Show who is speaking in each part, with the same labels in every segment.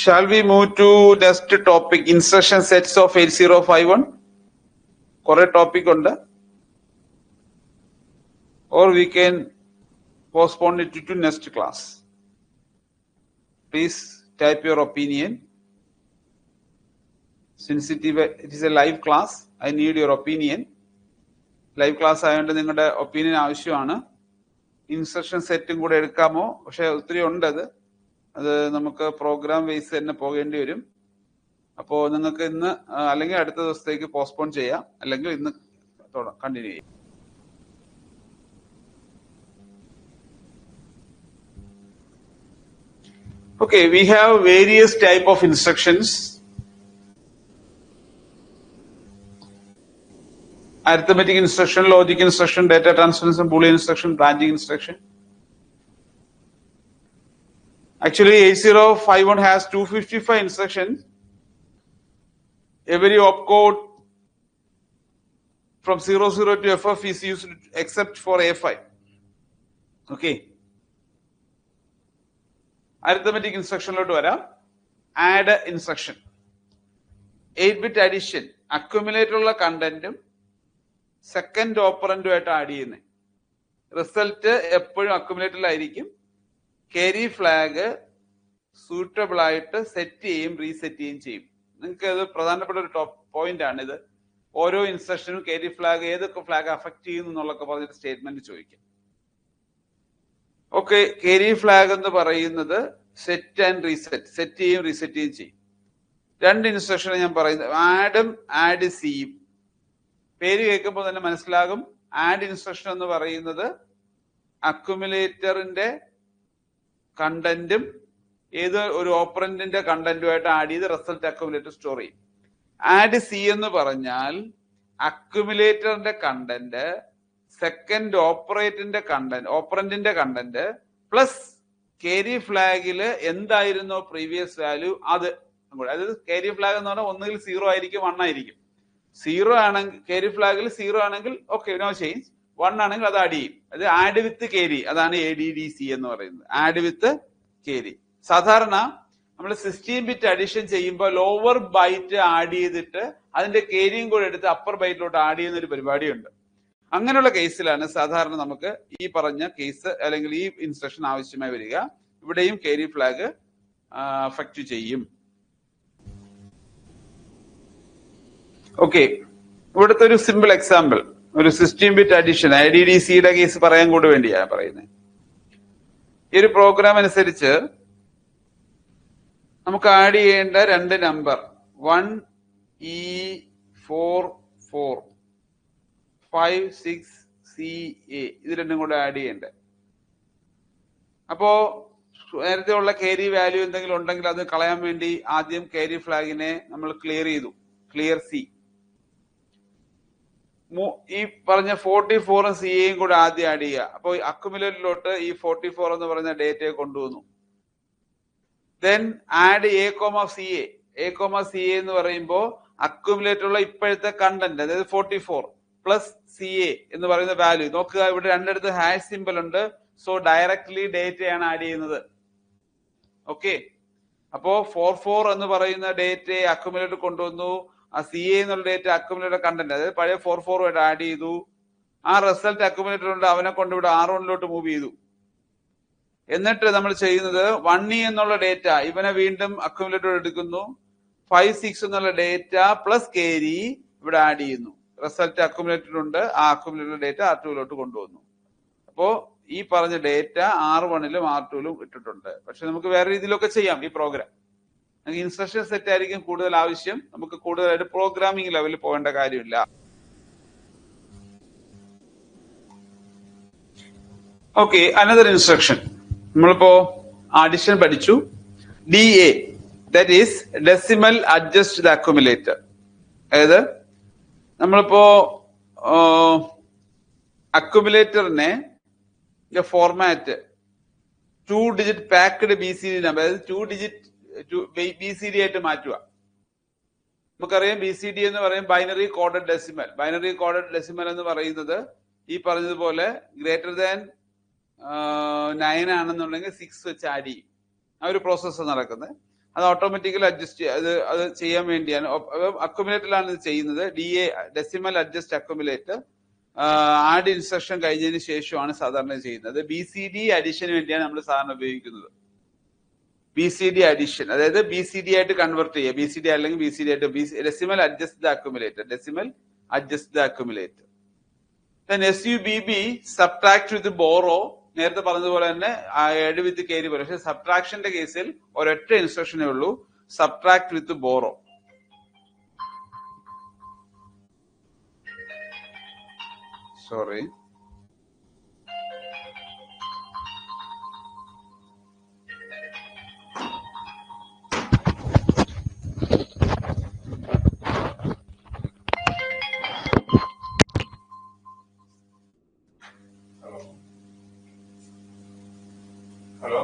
Speaker 1: Shall we move to next topic, instruction sets of 8051? Correct topic on the, or we can postpone it to next class. Please type your opinion. Since it is a live class, I need your opinion. Live class ആയതുകൊണ്ട് നിങ്ങളുടെ opinion ആവശ്യമാണ്. Instruction സെറ്റും കൂടെ എടുക്കാമോ? പക്ഷെ ഒത്തിരി ഉണ്ട് അത് നമുക്ക് പ്രോഗ്രാം വൈസ് തന്നെ പോകേണ്ടി വരും. അപ്പോൾ നിങ്ങൾക്ക് ഇന്ന് അല്ലെങ്കിൽ അടുത്ത ദിവസത്തേക്ക് പോസ്റ്റ്പോൺ ചെയ്യാം, അല്ലെങ്കിൽ ഇന്ന് കണ്ടിന്യൂ ചെയ്യാം. Okay, we have various type of instructions. Arithmetic instruction, logic instruction, data transformation, Boolean instruction, branching instruction. Actually, 8051 has 255 instructions. Every opcode from 00 to FF is used except for A5. Okay. Arithmetic instruction lo vara, add instruction. 8-bit addition, accumulator ulla content second operand ആയിട്ട് add ചെയ്യുന്നത്. Result എപ്പോഴും അക്യുമുലേറ്ററിൽ ആയിരിക്കും. carry flag suitable ആയിട്ട് set ചെയ്യും, reset ചെയ്യുകയും ചെയ്യും. നിങ്ങൾക്ക് അത് പ്രധാനപ്പെട്ട ഒരു ടോപ്പ് പോയിന്റ് ആണ് ഇത്. ഓരോ ഇൻസ്ട്രക്ഷനും carry flag ഏതൊക്കെ ഫ്ലാഗ് അഫക്ട് ചെയ്യുന്നു എന്നുള്ളതൊക്കെ പറഞ്ഞിട്ട് സ്റ്റേറ്റ്മെന്റ് ചോദിക്കും. ഓക്കെ, carry flag എന്ന് പറയുന്നത് സെറ്റ് ആൻഡ് റീസെറ്റ്, സെറ്റ് ചെയ്യും റീസെറ്റ് ചെയ്യുകയും ചെയ്യും. രണ്ട് ഇൻസ്ട്രക്ഷൻ ഞാൻ പറയുന്നത്, ആഡും ആഡ് സിയും. പേര് കേൾക്കുമ്പോൾ തന്നെ മനസ്സിലാകും. ആഡ് ഇൻസ്ട്രക്ഷൻ എന്ന് പറയുന്നത് അക്യുമുലേറ്ററിന്റെ കണ്ടന്റും ഏത് ഒരു ഓപ്പറന്റിന്റെ കണ്ടന്റുമായിട്ട് ആഡ് ചെയ്ത് റിസൾട്ട് അക്യുമുലേറ്റർ സ്റ്റോർ ചെയ്യും. ആഡ് സി എന്ന് പറഞ്ഞാൽ അക്യുമുലേറ്ററിന്റെ കണ്ടന്റ് സെക്കൻഡ് ഓപ്പറന്റിന്റെ കണ്ടന്റ് പ്ലസ് carry ഫ്ലാഗില് എന്തായിരുന്നോ പ്രീവിയസ് വാല്യൂ അത്. അതായത് carry ഫ്ലാഗ് എന്ന് പറഞ്ഞാൽ ഒന്നുകിൽ 0 ആയിരിക്കും 1 ആയിരിക്കും. 0 ആണെങ്കിൽ carry ഫ്ലാഗിൽ 0 ആണെങ്കിൽ ഓക്കെ, നോ ചേഞ്ച്. 1 ആണെങ്കിൽ അത് ആഡ് ചെയ്യും. അത് ആഡ് വിത്ത് carry, അതാണ് ADDC എന്ന് പറയുന്നത്, ആഡ് വിത്ത് carry. സാധാരണ നമ്മൾ 16-bit അഡീഷൻ ചെയ്യുമ്പോൾ ലോവർ ബൈറ്റ് ആഡ് ചെയ്തിട്ട് അതിന്റെ കേരിയും കൂടെ എടുത്ത് അപ്പർ ബൈറ്റിലോട്ട് ആഡ് ചെയ്യുന്ന ഒരു പരിപാടിയുണ്ട്. അങ്ങനെയുള്ള കേസിലാണ് സാധാരണ നമുക്ക് ഈ പറഞ്ഞ കേസ് അല്ലെങ്കിൽ ഈ ഇൻസ്ട്രക്ഷൻ ആവശ്യമായി വരിക. ഇവിടെയും carry ഫ്ലാഗ് അഫക്റ്റ് ചെയ്യും. ഓക്കെ, ഇവിടുത്തെ ഒരു സിമ്പിൾ എക്സാമ്പിൾ, ഒരു 16-bit അഡീഷൻ IDDCയുടെ കേസ് പറയാൻ കൂടി വേണ്ടിയാണ് പറയുന്നത്. ഈ ഒരു പ്രോഗ്രാം അനുസരിച്ച് നമുക്ക് ആഡ് ചെയ്യേണ്ട രണ്ട് നമ്പർ 1E44 56CA ഇത് രണ്ടും കൂടെ ആഡ് ചെയ്യണ്ടേ. അപ്പോ നേരത്തെ ഉള്ള carry വാല്യൂ എന്തെങ്കിലും ഉണ്ടെങ്കിൽ അത് കളയാൻ വേണ്ടി ആദ്യം carry ഫ്ലാഗിനെ നമ്മൾ ക്ലിയർ ചെയ്തു, ക്ലിയർ C. ഈ പറഞ്ഞ 44ഉം CAയും കൂടെ ആദ്യം ആഡ് ചെയ്യുക. അപ്പൊ അക്യുമുലേറ്ററിലോട്ട് ഈ 44 എന്ന് പറയുന്ന ഡേറ്റയെ കൊണ്ടുവന്നു. Then add A,CA. A,CA എന്ന് പറയുമ്പോൾ അക്യുമുലേറ്ററുള്ള ഇപ്പോഴത്തെ കണ്ടന്റ്, അതായത് 44 പ്ലസ് CA എന്ന് പറയുന്ന വാല്യൂ. നോക്കുക, ഇവിടെ രണ്ടിടത്ത് ഹാഷ് സിമ്പിൾ ഉണ്ട്. സോ ഡയറക്ട്ലി ഡേറ്റയാണ് ആഡ് ചെയ്യുന്നത്. ഓക്കെ, അപ്പോ 44 എന്ന് പറയുന്ന ഡേറ്റയെ അക്യുമുലേറ്റർ കൊണ്ടുവന്നു. ആ CA എന്നുള്ള ഡേറ്റ അക്യുമുലേറ്റർ കണ്ടന്റ്, അതായത് പഴയ 44 ആഡ് ചെയ്തു. ആ റിസൾട്ട് അക്യുമുലേറ്റർ ഉണ്ട്, അവനെ കൊണ്ട് ഇവിടെ R1ലോട്ട് മൂവ് ചെയ്തു. എന്നിട്ട് നമ്മൾ ചെയ്യുന്നത് 1E എന്നുള്ള ഡേറ്റ ഇവനെ വീണ്ടും അക്യുമുലേറ്റർ എടുക്കുന്നു. 56 എന്നുള്ള ഡേറ്റ പ്ലസ് carry ഇവിടെ ആഡ് ചെയ്യുന്നു. റിസൾട്ട് അക്യുമുലേറ്റർ ഉണ്ട്, ആ അക്യുമുലേറ്റർ ഡേറ്റ R2ലോട്ട് കൊണ്ടുവന്നു. അപ്പോ ഈ പറഞ്ഞ ഡേറ്റ R1ലും R2ലും ഇട്ടിട്ടുണ്ട്. പക്ഷെ നമുക്ക് വേറെ രീതിയിലൊക്കെ ചെയ്യാം ഈ പ്രോഗ്രാം. ഇൻസ്ട്രക്ഷൻ സെറ്റ് ആയിരിക്കും കൂടുതൽ ആവശ്യം. നമുക്ക് കൂടുതലായിട്ട് പ്രോഗ്രാമിംഗ് ലെവലിൽ പോകേണ്ട കാര്യമില്ല. Okay, another instruction. നമ്മളിപ്പോ അഡിഷൻ പഠിച്ചു. DA, that is decimal adjust the accumulator. അതായത് നമ്മളിപ്പോ അക്യുമുലേറ്ററിനെ format 2 digit packed BCD number, അതായത് 2 ഡിജിറ്റ് BCD ആയിട്ട് മാറ്റുക. നമുക്കറിയാം BCD എന്ന് പറയും binary coded decimal. Binary coded decimal എന്ന് പറയുന്നത് ഈ പറഞ്ഞതുപോലെ ഗ്രേറ്റർ ദാൻ 9 ആണെന്നുണ്ടെങ്കിൽ 6 വെച്ച് ആഡ് ചെയ്യും. ആ ഒരു പ്രോസസ്സ് നടക്കുന്നത്. അത് ഓട്ടോമാറ്റിക്കലി അഡ്ജസ്റ്റ് അത് ചെയ്യാൻ വേണ്ടിയാണ്. അക്യുമുലേറ്ററിലാണ് ഇത് ചെയ്യുന്നത്. DA decimal adjust accumulator add instruction കഴിഞ്ഞതിന് ശേഷമാണ് സാധാരണ ചെയ്യുന്നത്. BCD അഡീഷന് വേണ്ടിയാണ് നമ്മൾ സാധാരണ ഉപയോഗിക്കുന്നത്. BCD അഡീഷൻ, അതായത് BCD ആയിട്ട് കൺവേർട്ട് ചെയ്യുക. BCD അല്ലെങ്കിൽ BCD ആയിട്ട് decimal adjust the accumulator, decimal adjust the accumulator. SUBB subtract with borrow, നേരത്തെ പറഞ്ഞതുപോലെ തന്നെ ആഡ് വിത്ത് ക്യാരി പോലെ. പക്ഷെ സബ്ട്രാക്ഷന്റെ കേസിൽ ഒരൊറ്റ ഇൻസ്ട്രക്ഷനേ ഉള്ളൂ, സബ്ട്രാക്ട് വിത്ത് ബോറോ. സോറി, ഹലോ,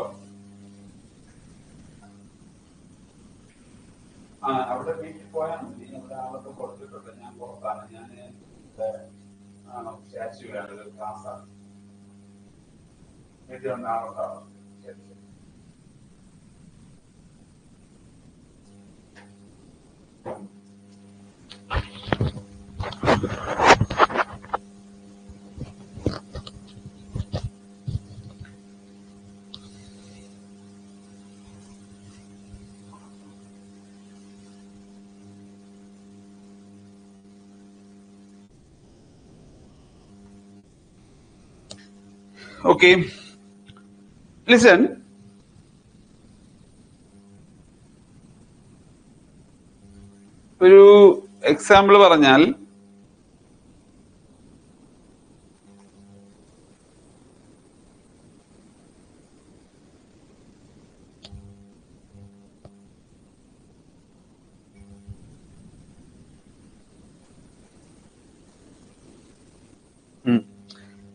Speaker 1: അവിടെ വീട്ടിൽ പോയാൽ മതി. അവിടെ ആളൊക്കെ കൊടുത്തിട്ടുണ്ട്. ഞാൻ പുറത്താണ്. ഞാൻ സ്റ്റാച്യൂലാണ്, ക്ലാസ്സാണ്. വീട്ടിൽ ആളുണ്ടാവും. ശരി ശരി. Okay, listen. ഒരു എക്സാമ്പിൾ പറഞ്ഞാൽ,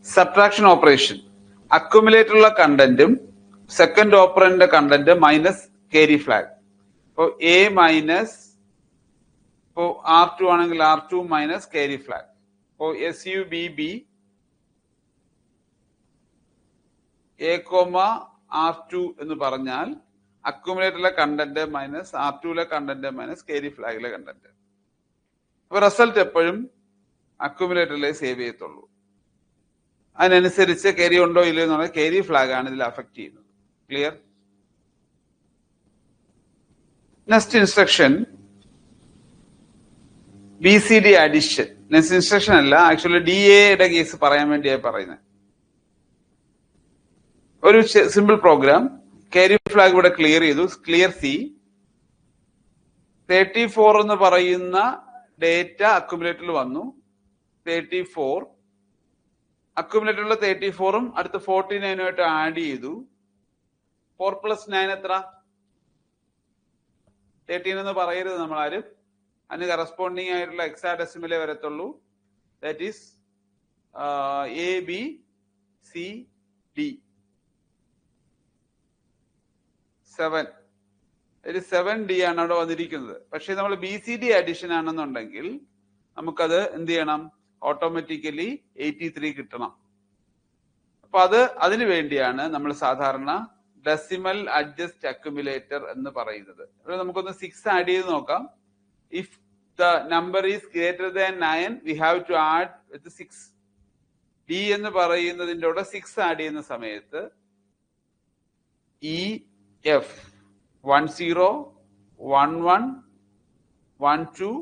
Speaker 1: സബ്ട്രാക്ഷൻ ഓപ്പറേഷൻ, അക്യുമുലേറ്ററിലുള്ള കണ്ടന്റും സെക്കൻഡ് ഓപ്പറന്റിന്റെ കണ്ടന്റ് മൈനസ് കേരി ഫ്ലാഗ്. ഇപ്പോൾ A മൈനസ്, ഇപ്പോൾ R2 ആണെങ്കിൽ R2 മൈനസ് കേരി ഫ്ലാഗ്. ഇപ്പോൾ SUBB A,R2 എന്ന് പറഞ്ഞാൽ അക്യുമുലേറ്ററിലെ കണ്ടന്റ് മൈനസ് R2ലെ കണ്ടന്റ് മൈനസ് കേരി ഫ്ലാഗിലെ കണ്ടന്റ്. അപ്പൊ റിസൾട്ട് എപ്പോഴും അക്യുമുലേറ്ററിലെ സേവ് ചെയ്യത്തുള്ളൂ. അതിനനുസരിച്ച് കേരി ഉണ്ടോ ഇല്ലയോ എന്നുള്ള കേരി ഫ്ലാഗ് ആണ് ഇതിൽ അഫക്ട് ചെയ്യുന്നത്. Clear? Next instruction BCD addition. Next instruction അല്ല, ആക്ച്വലി DAയുടെ കേസ് പറയാൻ വേണ്ടിയാണ് പറയുന്നത്. ഒരു സിമ്പിൾ പ്രോഗ്രാം. കേരി ഫ്ലാഗ് ഇവിടെ ക്ലിയർ ചെയ്തു. Clear C. 34 എന്ന് പറയുന്ന ഡേറ്റ അക്യുമുലേറ്ററിൽ വന്നു. 34 അക്യുമുലേറ്ററിലുള്ള 34ഉം അടുത്ത 49ആയിട്ട് ആഡ് ചെയ്തു. 4 + 9 എത്ര? 13 എന്ന് പറയരുത് നമ്മൾ ആരും. അതിന് കറസ്പോണ്ടിങ് ആയിട്ടുള്ള ഹെക്സാഡെസിമലേ വരത്തുള്ളൂ. That is ABCD 7. 7D ആണ് അവിടെ വന്നിരിക്കുന്നത്. പക്ഷെ നമ്മൾ BCD അഡിഷൻ ആണെന്നുണ്ടെങ്കിൽ നമുക്കത് എന്ത് ചെയ്യണം? ഓട്ടോമാറ്റിക്കലി 83 കിട്ടണം. അപ്പൊ അതിനു വേണ്ടിയാണ് നമ്മൾ സാധാരണ ഡെസിമൽ അഡ്ജസ്റ്റ് അക്യുമുലേറ്റർ എന്ന് പറയുന്നത്. ഇവിടെ നമുക്കൊന്ന് 6 ആഡ് ചെയ്ത് നോക്കാം. If the number is greater than 9 we have to add with 6. D എന്ന് പറയുന്നതിൻ്റെ കൂടെ 6 ആഡ് ചെയ്യുന്ന സമയത്ത് EF 10 11 12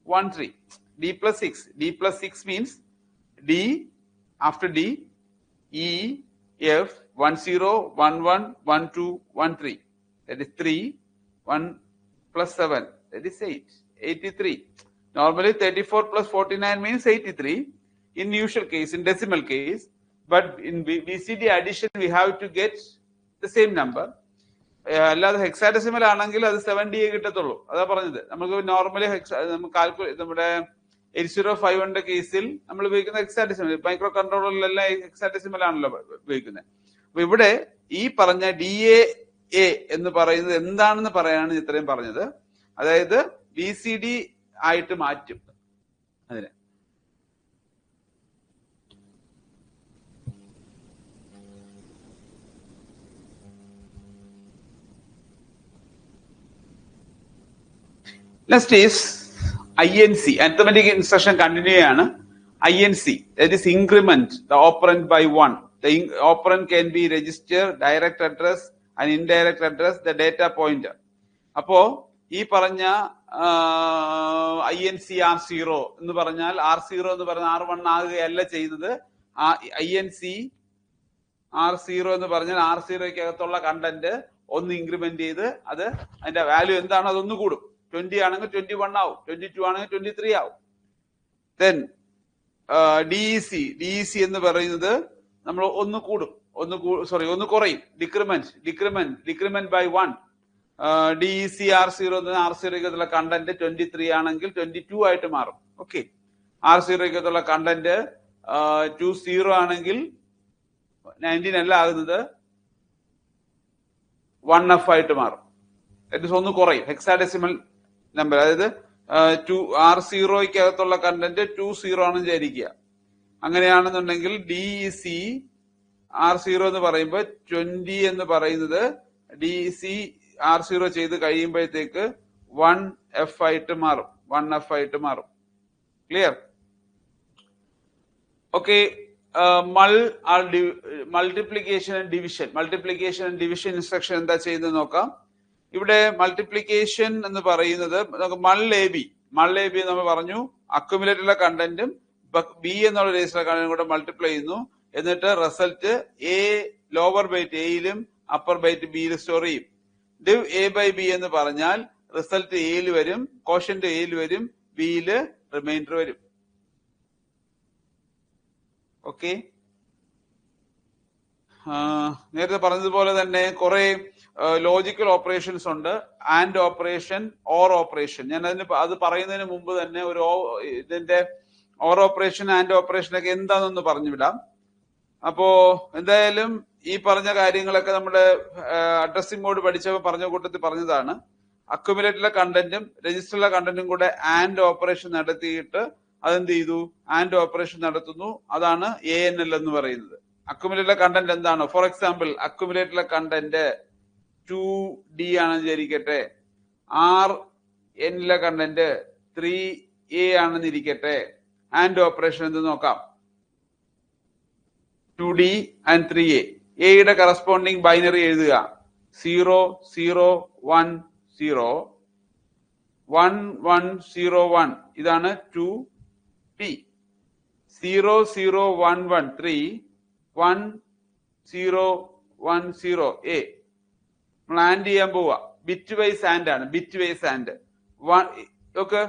Speaker 1: 13. D plus 6. D plus 6 means D, after D, E, F 10 11 12 13. That is 3. 1 plus 7. That is 8. 83. Normally 34 plus 49 means 83 in usual case, in decimal case. But in BCD addition we have to get the same number. അല്ലാതെ hexadecimal ആണെങ്കിൽ അത് 7D കിട്ടത്തുള്ളൂ. അതാ പറഞ്ഞത്. നമുക്ക് normally നമ്മുടെ 8051 കേസിൽ നമ്മൾ ഉപയോഗിക്കുന്ന ഹെക്സാഡെസിമൽ, മൈക്രോ കൺട്രോളറിലെല്ലാം ഹെക്സാഡെസിമൽ ആണല്ലോ ഉപയോഗിക്കുന്നത്. അപ്പൊ ഇവിടെ ഈ പറഞ്ഞ DAA എന്ന് പറയുന്നത് എന്താണെന്ന് പറയാനാണ് ഇത്രയും പറഞ്ഞത്. അതായത് BCD ആയിട്ട് മാറ്റും അതിനെ. Next is INC. Arithmetic instruction continue ആണ്. INC, that is increment the operand by 1. The operand can be register, direct address and indirect address, the data pointer. അപ്പോ ഈ പറഞ്ഞ INC R0 എന്ന് പറഞ്ഞാൽ R0 എന്ന് പറഞ്ഞാൽ R1 ആകുകയല്ല ചെയ്യുന്നത്. INC R0 എന്ന് പറഞ്ഞാൽ R0ക്ക് അകത്തുള്ള കണ്ടന്റ് ഒന്ന് ഇൻക്രിമെന്റ് ചെയ്ത് അത് അതിന്റെ വാല്യൂ എന്താണോ അതൊന്ന് കൂടും. 20 ആണെങ്കിൽ 21 ആവും, 22 ആണെങ്കിൽ 23 ആവും. ദെൻ DEC എന്ന് പറയുന്നത് നമ്മൾ ഒന്ന് കൂടും, ഒന്ന് കുറയും. Decrement by 1. DEC R0 R0 content 23 ആണെങ്കിൽ 22 ആയിട്ട് മാറും. ഓക്കെ, R0 കണ്ടന്റ് 20 ആണെങ്കിൽ 19 അല്ല ആകുന്നത് 1F ആയിട്ട് മാറും. ഒന്ന് കുറയും, ഹെക്സാഡെസിമൽ നമ്പർ. അതായത് R0ക്ക് അകത്തുള്ള കണ്ടന്റ് 20 ആണെന്ന് വിചാരിക്കുക. അങ്ങനെയാണെന്നുണ്ടെങ്കിൽ DEC R0 എന്ന് പറയുമ്പോൾ 20 എന്ന് പറയുന്നത് DEC R0 ചെയ്ത് കഴിയുമ്പോഴത്തേക്ക് 1F ആയിട്ട് മാറും, 1F ആയിട്ട് മാറും. Clear? Okay. Multiplication and division instruction എന്താ ചെയ്യുന്നത് നോക്കാം. ഇവിടെ മൾട്ടിപ്ലിക്കേഷൻ എന്ന് പറയുന്നത് നമുക്ക് മൾ എ ബി നമ്മൾ പറഞ്ഞു, അക്യുമുലേറ്ററിലെ കണ്ടന്റും ബി എന്നുള്ള രജിസ്റ്ററിലെ കണ്ടന്റും കൂടെ മൾട്ടിപ്ലൈ ചെയ്യുന്നു. എന്നിട്ട് റിസൾട്ട് എ ലോവർ ബൈറ്റ് എയിലും അപ്പർ ബൈറ്റ് ബിയിൽ സ്റ്റോർ ചെയ്യും. div a by b എന്ന് പറഞ്ഞാൽ റിസൾട്ട് എയിൽ വരും, കോഷ്യന്റ് എയിൽ വരും, ബിയില് റിമൈൻഡർ വരും. ഓക്കെ, നേരത്തെ പറഞ്ഞതുപോലെ തന്നെ കുറെ ലോജിക്കൽ ഓപ്പറേഷൻസ് ഉണ്ട്. And operation, or operation. ഞാൻ അത് പറയുന്നതിന് മുമ്പ് തന്നെ ഇതിന്റെ ഓർ ഓപ്പറേഷൻ, ആൻഡ് ഓപ്പറേഷൻ ഒക്കെ എന്താണെന്ന് പറഞ്ഞു വിടാം. അപ്പോ എന്തായാലും ഈ പറഞ്ഞ കാര്യങ്ങളൊക്കെ നമ്മുടെ അഡ്രസ്സിംഗ് മോഡ് പഠിച്ചപ്പോൾ പറഞ്ഞ കൂട്ടത്തിൽ പറഞ്ഞതാണ്. അക്യുമുലേറ്ററിലെ കണ്ടന്റും രജിസ്റ്ററിലെ കണ്ടന്റും കൂടെ ആൻഡ് ഓപ്പറേഷൻ നടത്തിയിട്ട് അതെന്ത് ചെയ്തു, ആൻഡ് ഓപ്പറേഷൻ നടത്തുന്നു. അതാണ് ANL എന്ന് പറയുന്നത്. അക്യുമുലേറ്ററിലെ കണ്ടന്റ് എന്താണ്? ഫോർ എക്സാമ്പിൾ, അക്യുമുലേറ്ററിലെ കണ്ടന്റ് 2D ആണെന്ന് വിചാരിക്കട്ടെ, RNലെ കണ്ടന്റ് 3A ആണെന്ന് ഇരിക്കട്ടെ. ആൻഡ് ഓപ്പറേഷൻ എന്ത് നോക്കാം. 2D and 3A. എയുടെ കറസ്പോണ്ടിങ് ബൈനറി എഴുതുക. 0 0 1 0 1 1 0 1. ഇതാണ് 2D. 0 0 1 1 3 1 0 1 0 A. നമ്മൾ ആൻഡ് ചെയ്യാൻ പോവുക. ബിറ്റ് വൈസ് ആൻഡ് ആണ്, bit wise and. Okay,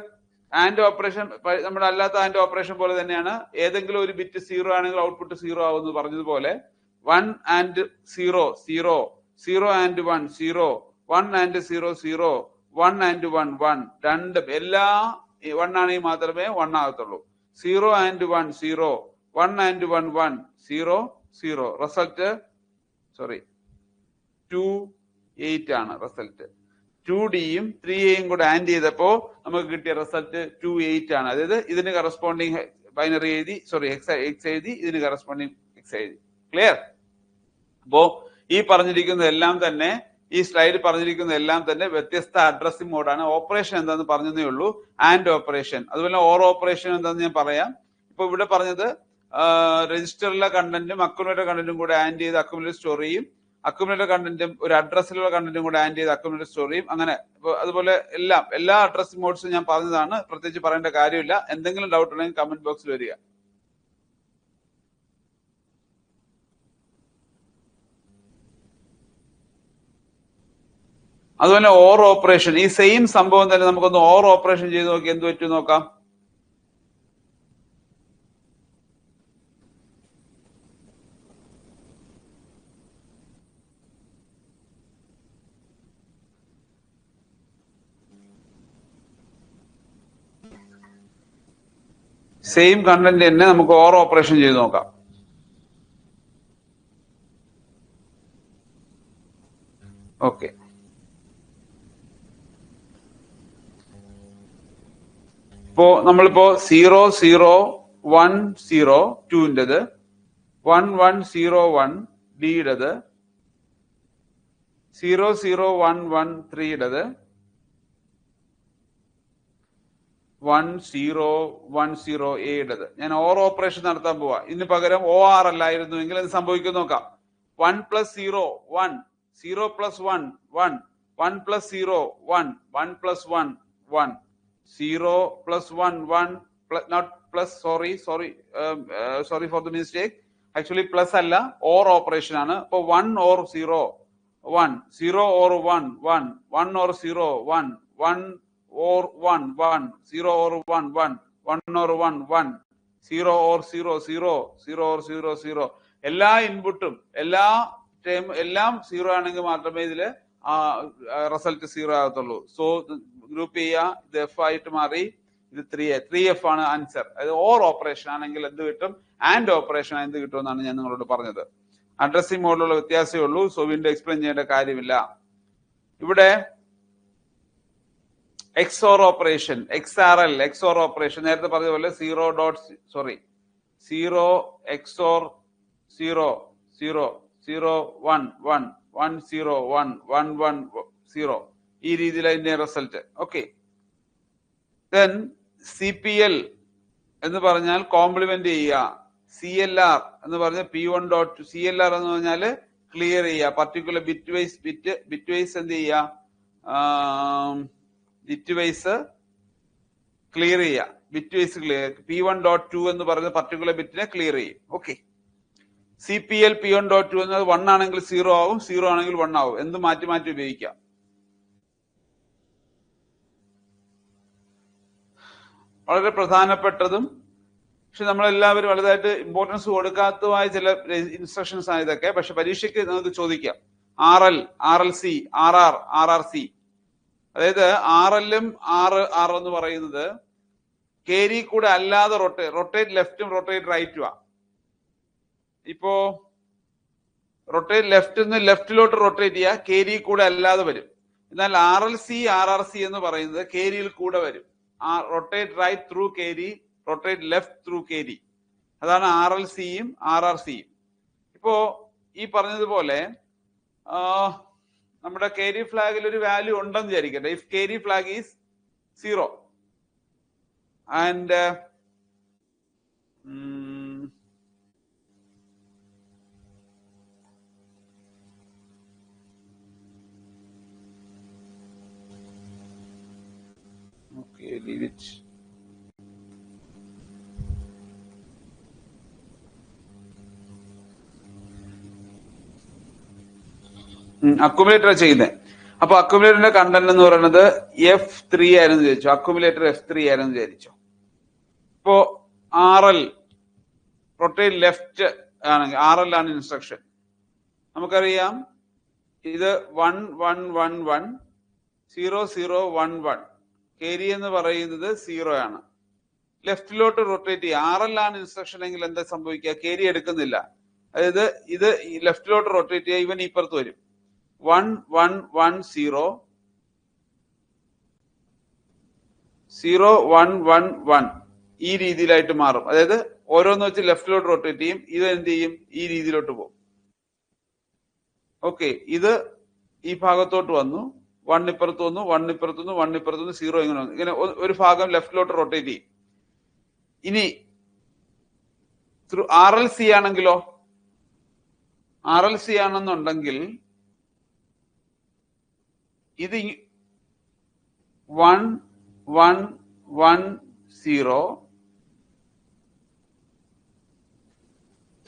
Speaker 1: and operation നമ്മുടെ അല്ലാത്ത ആൻഡ് ഓപ്പറേഷൻ പോലെ തന്നെയാണ്. ഏതെങ്കിലും ഒരു ബിറ്റ് 0 ആണെങ്കിൽ ഔട്ട്പുട്ട് 0 ആവുമെന്ന് പറഞ്ഞതുപോലെ 1 and 0 0 0 and 1 0 1 and 0 0 1 and 1 1. രണ്ടും എല്ലാ 1 ആണെങ്കിൽ മാത്രമേ 1 ആകത്തുള്ളൂ. 0 and 1 0 1 and 1 1 0 0. റിസൾട്ട് 2 8 ആണ് റിസൾട്ട്. 2Dയും 3Aയും കൂടെ ആൻഡ് ചെയ്തപ്പോ നമുക്ക് കിട്ടിയ റിസൾട്ട് 2 8 ആണ്. അതായത് ഇതിന് കറസ്പോണ്ടിങ് ബൈനറി എഴുതി, എക്സ് എഴുതി, ഇതിന് കറസ്പോണ്ടിങ് എക്സ് എഴുതി. ക്ലിയർ? അപ്പോ ഈ പറഞ്ഞിരിക്കുന്നതെല്ലാം തന്നെ, ഈ സ്ലൈഡിൽ പറഞ്ഞിരിക്കുന്നതെല്ലാം തന്നെ വ്യത്യസ്ത അഡ്രസ്സിംഗ് മോഡാണ്. ഓപ്പറേഷൻ എന്താന്ന് പറഞ്ഞതേ ഉള്ളൂ, ആൻഡ് ഓപ്പറേഷൻ. അതുപോലെ ഓർ ഓപ്പറേഷൻ എന്താന്ന് ഞാൻ പറയാം. ഇപ്പൊ ഇവിടെ പറഞ്ഞത് രജിസ്റ്ററിലെ കണ്ടന്റും അക്യുമുലേറ്റർ കണ്ടന്റും കൂടെ ആൻഡ് ചെയ്ത് അക്യുമുലേറ്റർ സ്റ്റോർ ചെയ്യും. അക്യുമുലേറ്റർ കണ്ടന്റും ഒരു അഡ്രസ്സിലുള്ള കണ്ടന്റും കൂടെ ആൻഡ് ചെയ്ത് അക്യുമുലേറ്റർ സ്റ്റോർ ചെയ്യും. അങ്ങനെ അതുപോലെ എല്ലാ അഡ്രസ്സിംഗ് മോഡ്സും ഞാൻ പറഞ്ഞതാണ്, പ്രത്യേകിച്ച് പറയേണ്ട കാര്യമില്ല. എന്തെങ്കിലും ഡൗട്ട് ഉണ്ടെങ്കിൽ കമന്റ് ബോക്സിൽ വരിക. അതുപോലെ ഓർ ഓപ്പറേഷൻ, ഈ സെയിം സംഭവം തന്നെ നമുക്കൊന്ന് ഓർ ഓപ്പറേഷൻ ചെയ്ത് നോക്കി എന്ത് പറ്റും നോക്കാം. സെയിം കണ്ടന്റ് തന്നെ നമുക്ക് ഓർ ഓപ്പറേഷൻ ചെയ്ത് നോക്കാം. ഓക്കെ, നമ്മളിപ്പോ 0 0 1 0 2ൻ്റെത്, 1 1 0 1 ഡിയുടേത്, 0 0 1 1 3യുടേത്, 1010 എ ഇടത്. ഞാൻ ഓർ ഓപ്പറേഷൻ നടത്താൻ പോവാ. ഇതിന് പകരം ഒ ആർ അല്ലായിരുന്നു എങ്കിൽ അത് സംഭവിക്കും നോക്കാം. 1 + 0 1, 0 + 1 1, 1 + 0 1, 1 + 1 1, 0 + 1 1, not plus, sorry for the mistake, actually plus അല്ല, ഓർ ഓപ്പറേഷൻ ആണ്. അപ്പൊ 1 or 0 1, 0 or 1 1, 1 or 0 1, 1 or 1 1, 0 or 1 1, 1 or 1 1, 0 or 0 0, 0 or 0 0. എല്ലാ ഇൻപുട്ടും എല്ലാം 0 ആണെങ്കിൽ മാത്രമേ ഇതില് റിസൾട്ട് 0 ആകത്തുള്ളൂ. സോ ഗ്രൂപ്പ് ചെയ്യുക, ഇത് എഫ് ആയിട്ട് മാറി, ഇത് 3F ആണ് ആൻസർ. അതായത് ഓർ ഓപ്പറേഷൻ ആണെങ്കിൽ എന്ത് കിട്ടും, ആൻഡ് ഓപ്പറേഷൻ എന്ത് കിട്ടും എന്നാണ് ഞാൻ നിങ്ങളോട് പറഞ്ഞത്. അഡ്രസ്സിംഗ് മോഡിലുള്ള വ്യത്യാസമേ ഉള്ളൂ. സോ വീണ്ടും എക്സ്പ്ലെയിൻ ചെയ്യേണ്ട കാര്യമില്ല. ഇവിടെ XOR operation, XRL, XOR operation നേരത്തെ പറഞ്ഞ പോലെ 0 XOR 0 0 0 1 1 1 0 1 1 1 0, ഈ രീതിയിൽ അതിന്റെ റിസൾട്ട്. ഓക്കെ, ദെൻ CPL എന്ന് പറഞ്ഞാൽ കോംപ്ലിമെന്റ് ചെയ്യുക. CLR എന്ന് പറഞ്ഞാൽ P1.2. CLR എന്ന് പറഞ്ഞാല് ക്ലിയർ ചെയ്യുക. പർട്ടിക്കുലർ ബിറ്റ് വൈസ് എന്ത് ചെയ്യുക, ബിറ്റ് വൈസ് ക്ലിയർ ചെയ്യുക. Bitwise clear. P1.2 എന്ന് പറയുന്ന പർട്ടിക്കുലർ ബിറ്റിനെ ക്ലിയർ ചെയ്യും. ഓക്കെ, CPL P1.2 എന്നത് 1 ആണെങ്കിൽ 0 ആവും, 0 ആണെങ്കിൽ 1 ആവും. എന്ത് മാറ്റി മാറ്റി ഉപയോഗിക്കാം. വളരെ പ്രധാനപ്പെട്ടതും പക്ഷെ നമ്മളെല്ലാവരും വലുതായിട്ട് ഇമ്പോർട്ടൻസ് കൊടുക്കാത്തതുമായ ചില ഇൻസ്ട്രക്ഷൻസ് ആണ് ഇതൊക്കെ. പക്ഷെ പരീക്ഷയ്ക്ക് നമുക്ക് ചോദിക്കാം. RLC, RRC. അതായത് RLഉം RR എന്ന് പറയുന്നത് കേരി കൂടെ അല്ലാതെ റൊട്ടേറ്റ് ലെഫ്റ്റും റൊട്ടേറ്റ് റൈറ്റും. ഇപ്പോ റൊട്ടേറ്റ് ലെഫ്റ്റിലോട്ട് റൊട്ടേറ്റ് ചെയ്യുക, കേരി കൂടെ അല്ലാതെ വരും. എന്നാൽ RLC, RRC എന്ന് പറയുന്നത് കേരിയിൽ കൂടെ വരും. റൊട്ടേറ്റ് റൈറ്റ് ത്രൂ കേരി, റൊട്ടേറ്റ് ലെഫ്റ്റ് ത്രൂ കേരി. അതാണ് RLCയും RRCയും. ഇപ്പോ ഈ പറഞ്ഞതുപോലെ നമ്മുടെ കേരി ഫ്ലാഗിൽ ഒരു വാല്യൂ ഉണ്ടെന്ന് വിചാരിക്കട്ടെ. If carry flag is 0 and okay, leave it. Accumulator ചെയ്യുന്നത്. അപ്പൊ അക്യുമുലേറ്ററിന്റെ കണ്ടന്റ് എന്ന് പറയുന്നത് F3 ആയിരുന്നു വിചാരിച്ചു. അക്യുമുലേറ്റർ F3 ആയിരുന്നു വിചാരിച്ചു. ഇപ്പോ RL റൊട്ടേറ്റ് ലെഫ്റ്റ് ആണെങ്കിൽ RL ആണ് ഇൻസ്ട്രക്ഷൻ. നമുക്കറിയാം ഇത് 1 1 1 1, 0 0 1 1. കേരി എന്ന് പറയുന്നത് 0 ആണ്. ലെഫ്റ്റിലോട്ട് റൊട്ടേറ്റ് ചെയ്യുക. RL ആണ് ഇൻസ്ട്രക്ഷൻ എങ്കിൽ എന്താ സംഭവിക്കുക, കേരി എടുക്കുന്നില്ല. അതായത് ഇത് ലെഫ്റ്റിലോട്ട് റൊട്ടേറ്റ് ചെയ്യുക, ഇവൻ ഇപ്പുറത്ത് വരും. 1 1 1 0 0 1 1 1, ഈ രീതിയിലായിട്ട് മാറും. അതായത് ഓരോന്ന് വെച്ച് ലെഫ്റ്റിലോട്ട് റൊട്ടേറ്റ് ചെയ്യും. ഇത് എന്ത് ചെയ്യും, ഈ രീതിയിലോട്ട് പോകും. ഓക്കെ, ഇത് ഈ ഭാഗത്തോട്ട് വന്നു, 1 ഇപ്പുറത്ത് വന്നു, 1 ഇപ്പുറത്ത് വന്നു, 1 ഇപ്പുറത്ത് വന്നു, 0 ഇങ്ങനെ വന്നു. ഇങ്ങനെ ഒരു ഭാഗം ലെഫ്റ്റിലോട്ട് റൊട്ടേറ്റ് ചെയ്യും. ഇനി RLC ആണെങ്കിലോ, RLC ആണെന്നുണ്ടെങ്കിൽ ഇത് 1 1 1 0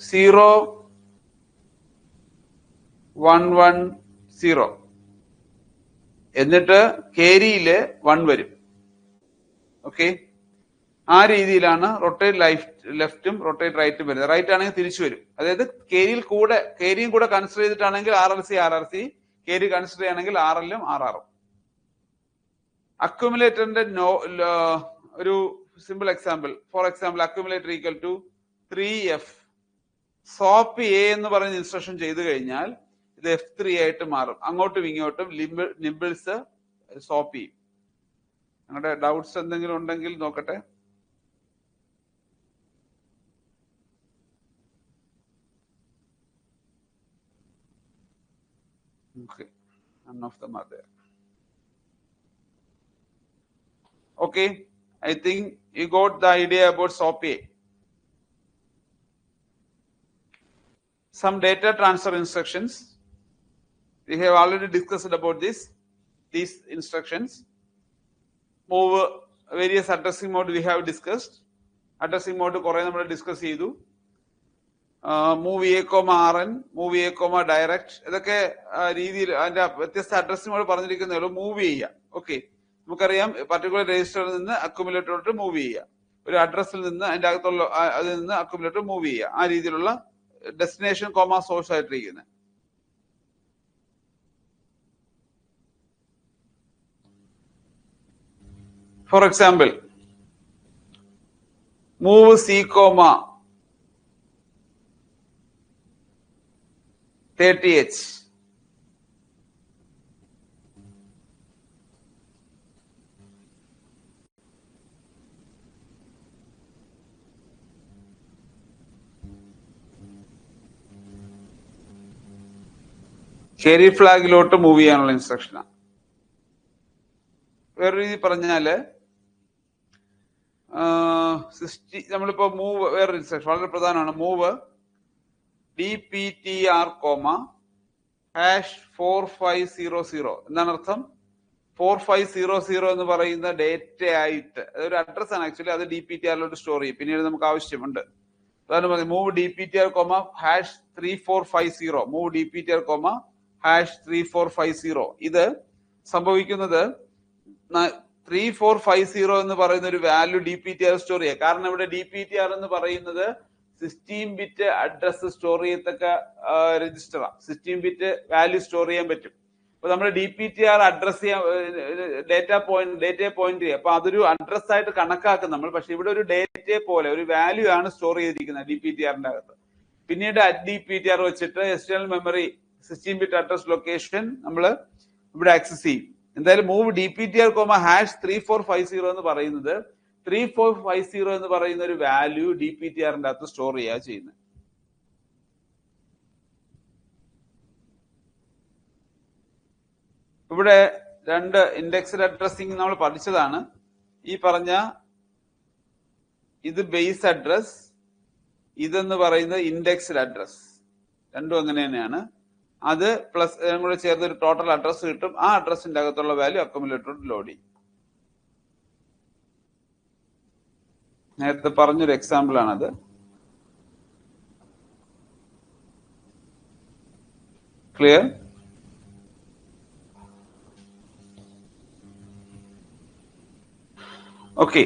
Speaker 1: 0 1 1 0, എന്നിട്ട് കേരിയില് 1 വരും. ഓക്കെ, ആ രീതിയിലാണ് റൊട്ടേറ്റ് ലെഫ്റ്റും റൊട്ടേറ്റ് റൈറ്റും വരുന്നത്. റൈറ്റ് ആണെങ്കിൽ തിരിച്ചു വരും. അതായത് കേരിയും കൂടെ കൺസിഡർ ചെയ്തിട്ടാണെങ്കിൽ RLC RRC, കേരി കൺസിഡർ ചെയ്യണമെങ്കിൽ RLഉം RRഉം. അക്യുമുലേറ്ററിന്റെ ഒരു simple example, for example accumulator equal to 3F. Swap A എന്ന് പറയുന്ന ഇൻസ്ട്രക്ഷൻ ചെയ്തു കഴിഞ്ഞാൽ ഇത് F3 ആയിട്ട് മാറും. അങ്ങോട്ടും ഇങ്ങോട്ടും നിബിൾസ് സോപ്പ് ചെയ്യും. നിങ്ങളുടെ ഡൗട്ട്സ് എന്തെങ്കിലും ഉണ്ടെങ്കിൽ നോക്കട്ടെ. Okay, none of them are there. Okay, I think you got the idea about SOP-A. Some data transfer instructions. We have already discussed about these instructions. Move various addressing mode we have discussed. Addressing mode കുറെ നമ്മൾ discuss ചെയ്തു. Move A comma RN, move A comma direct, ഇതൊക്കെ രീതിയിൽ അതിന്റെ വ്യത്യസ്ത addressing mode പറഞ്ഞിരിക്കുന്നേ ഉള്ളൂ. Move ചെയ്യുക. Okay, നമുക്കറിയാം പർട്ടിക്കുലർ രജിസ്റ്ററിൽ നിന്ന് അക്യുമുലേറ്ററിലോട്ട് മൂവ് ചെയ്യുക, ഒരു അഡ്രസ്സിൽ നിന്ന് അതിന്റെ അകത്തുള്ള അതിൽ നിന്ന് അക്യുമുലേറ്റർ മൂവ് ചെയ്യുക, ആ രീതിയിലുള്ള ഡെസ്റ്റിനേഷൻ കോമ സോഴ്സ് ആയിട്ടിരിക്കുന്നത്. For example, move C comma 30H. ഷെരി ഫ്ലാഗിലോട്ട് മൂവ് ചെയ്യാനുള്ള ഇൻസ്ട്രക്ഷനാണ്. വേറെ രീതി പറഞ്ഞാല് നമ്മളിപ്പോ മൂവ് വേറൊരു ഇൻസ്ട്രക്ഷൻ വളരെ പ്രധാനമാണ്. Move DPTR, #4500. എന്താണ് അർത്ഥം? 4500 എന്ന് പറയുന്ന ഡേറ്റ ആയിട്ട് അതൊരു അഡ്രസ് ആണ് ആക്ച്വലി, അത് DPTRലോട്ട് സ്റ്റോർ ചെയ്യും, പിന്നീട് നമുക്ക് ആവശ്യമുണ്ട്. അതാണ് പറയുന്നത് മൂവ് DPTR, #3450. Move DPTR, #3450. ഇത് സംഭവിക്കുന്നത് 3450 എന്ന് പറയുന്ന ഒരു വാല്യൂ DPTR സ്റ്റോർ ചെയ്യുക. കാരണം ഇവിടെ DPTR എന്ന് പറയുന്നത് 16 ബിറ്റ് അഡ്രസ് സ്റ്റോർ ചെയ്യത്തക്ക രജിസ്റ്ററാണ്. 16 ബിറ്റ് വാല്യൂ സ്റ്റോർ ചെയ്യാൻ പറ്റും. അപ്പൊ നമ്മൾ DPTR അഡ്രസ് ചെയ്യാൻ ഡേറ്റയെ പോയിന്റ് ചെയ്യുക. അപ്പൊ അതൊരു അഡ്രസ് ആയിട്ട് കണക്കാക്കും നമ്മൾ. പക്ഷെ ഇവിടെ ഒരു ഡേറ്റയെ പോലെ ഒരു വാല്യൂ ആണ് സ്റ്റോർ ചെയ്തിരിക്കുന്നത് DPTRന്റെ അകത്ത്. പിന്നീട് DPTR വെച്ചിട്ട് external memory 16 bit address location നമ്മൾ ഇവിടെ ആക്സസ് ചെയ്യും. എന്തായാലും മൂവ് DPTR, #3450 എന്ന് പറയുന്നത് 3450 എന്ന് പറയുന്ന ഒരു വാല്യൂ DPTRന്റെ അകത്ത് സ്റ്റോർ ചെയ്യുക ചെയ്യുന്നത്. ഇവിടെ രണ്ട് ഇൻഡെക്സ്ഡ് അഡ്രസ്സിംഗ് നമ്മൾ പഠിച്ചതാണ്. ഈ പറഞ്ഞ ഇത് ബേസ് അഡ്രസ്, ഇതെന്ന് പറയുന്നത് ഇൻഡെക്സ്ഡ് അഡ്രസ്. രണ്ടും അങ്ങനെ തന്നെയാണ്. അത് പ്ലസ് കൂടെ ചേർത്ത് ഒരു ടോട്ടൽ അഡ്രസ് കിട്ടും. ആ അഡ്രസ്സിന്റെ അകത്തുള്ള വാല്യൂ അക്യുമുലേറ്ററിൽ ലോഡ് ചെയ്യും. നേരത്തെ പറഞ്ഞൊരു എക്സാമ്പിൾ ആണത്. Clear? Okay,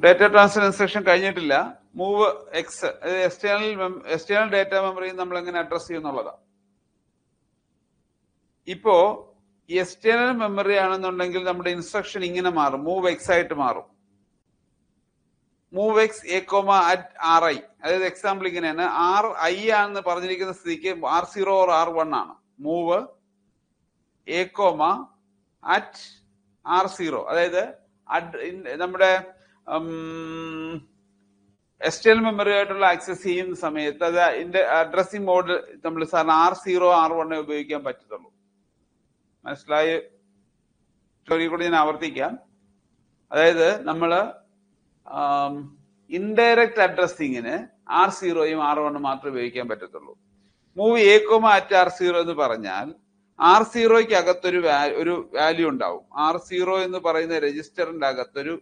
Speaker 1: data transfer instruction കഴിഞ്ഞിട്ടില്ല. Move X, external data memory നമ്മൾ എങ്ങനെ അഡ്രസ് ചെയ്യുന്നുള്ളതാണ്. ഇപ്പോ എക്സ്റ്റേണൽ മെമ്മറി ആണെന്നുണ്ടെങ്കിൽ നമ്മുടെ ഇൻസ്ട്രക്ഷൻ ഇങ്ങനെ മാറും, മൂവ് എക്സ് ആയിട്ട് മാറും. Move X a, @RI. അതായത് എക്സാമ്പിൾ ഇങ്ങനെയാണ്. RI ആണെന്ന് പറഞ്ഞിരിക്കുന്ന സ്ഥിതിക്ക് R0 or R1 ആണ്. Move a, @R0. അതായത് നമ്മുടെ എക്സ്റ്റേണൽ മെമ്മറി ആയിട്ടുള്ള ആക്സസ് ചെയ്യുന്ന സമയത്ത് അത് അതിന്റെ അഡ്രസ്സിംഗ് മോഡ് നമ്മൾ സാറിന് R0, R1 ഉപയോഗിക്കാൻ പറ്റത്തുള്ളൂ. മനസ്സിലായ സ്റ്റോറി കൂടി ഞാൻ ആവർത്തിക്കാം. അതായത് നമ്മള് ഇൻഡയറക്റ്റ് അഡ്രസ്സിങ്ങിന് R0യും R1 മാത്രമേ ഉപയോഗിക്കാൻ പറ്റത്തുള്ളൂ. മൂവ് a, @R0 എന്ന് പറഞ്ഞാൽ R0ക്ക് അകത്തൊരു വാല്യൂ ഉണ്ടാവും. R0 എന്ന് പറയുന്ന രജിസ്റ്ററിന്റെ അകത്തൊരു